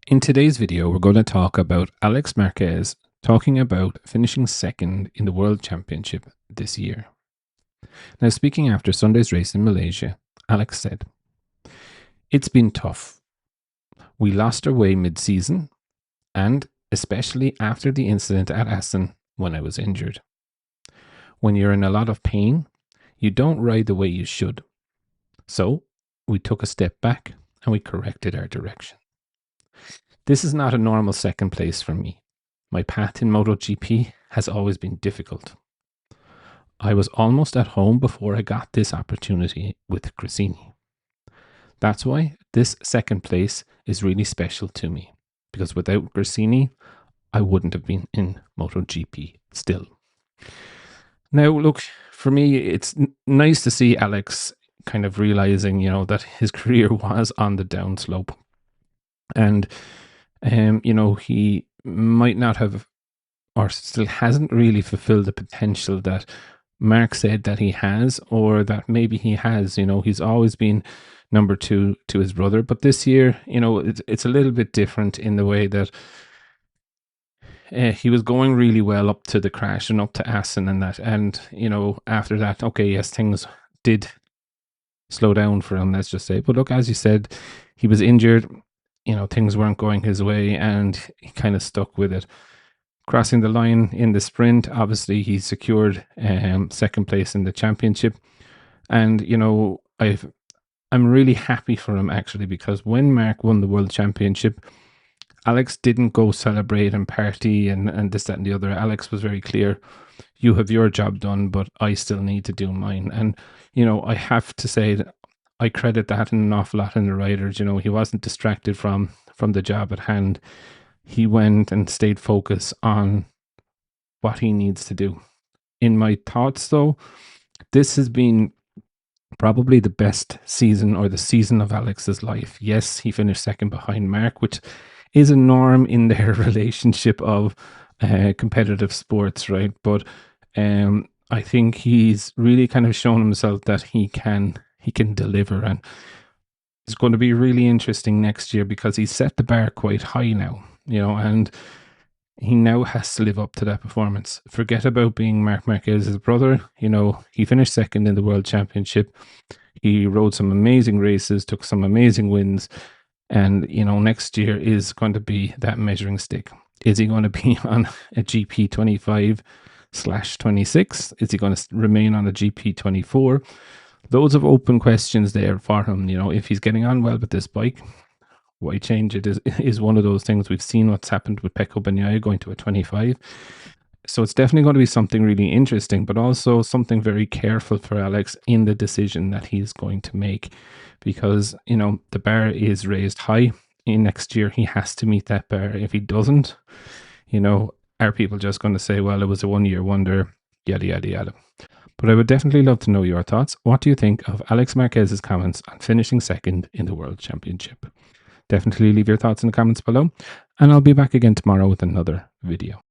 In today's video, we're going to talk about Alex Marquez talking about finishing second in the World Championship this year. Now, speaking after Sunday's race in Malaysia, Alex said, "It's been tough. We lost our way mid-season, and especially after the incident at Assen when I was injured. When you're in a lot of pain, you don't ride the way you should. So, we took a step back and we corrected our direction. This is not a normal second place for me. My path in Motogp has always been difficult. I was almost at home before I got this opportunity with Gresini. That's why this second place is really special to me, because without Gresini, I wouldn't have been in Motogp still." Now, look, for me, it's nice to see Alex kind of realizing, that his career was on the downslope. And he might not have, or still hasn't really fulfilled the potential that Mark said that he has, or that maybe he has. He's always been number two to his brother, but this year, it's a little bit different in the way that he was going really well up to the crash and up to Assen and that, and after that, okay, yes, things did slow down for him, let's just say. But look, as you said, he was injured. Things weren't going his way, and he kind of stuck with it. Crossing the line in the sprint, obviously he secured second place in the championship. And, I'm really happy for him, actually, because when Mark won the World Championship, Alex didn't go celebrate and party and this, that, and the other. Alex was very clear: you have your job done, but I still need to do mine. And, I have to say that I credit that an awful lot in the riders. He wasn't distracted from the job at hand. He went and stayed focused on what he needs to do. In my thoughts, though, this has been probably the best season, or the season of Alex's life. Yes, he finished second behind Mark, which is a norm in their relationship of competitive sports, right? But I think he's really kind of shown himself that he can deliver, and it's going to be really interesting next year because he's set the bar quite high now, and he now has to live up to that performance. Forget about being Marc Marquez's brother. He finished second in the World Championship. He rode some amazing races, took some amazing wins, and next year is going to be that measuring stick. Is he going to be on a GP 25/26? Is he going to remain on a GP 24? Loads of open questions there for him. If he's getting on well with this bike, why change it is one of those things. We've seen what's happened with Pecco Bagnaia going to a 25. So it's definitely going to be something really interesting, but also something very careful for Alex in the decision that he's going to make, because, the bar is raised high. In next year, he has to meet that bar. If he doesn't, are people just going to say, well, it was a one-year wonder, yada, yada, yada. But I would definitely love to know your thoughts. What do you think of Alex Marquez's comments on finishing second in the World Championship? Definitely leave your thoughts in the comments below, and I'll be back again tomorrow with another video.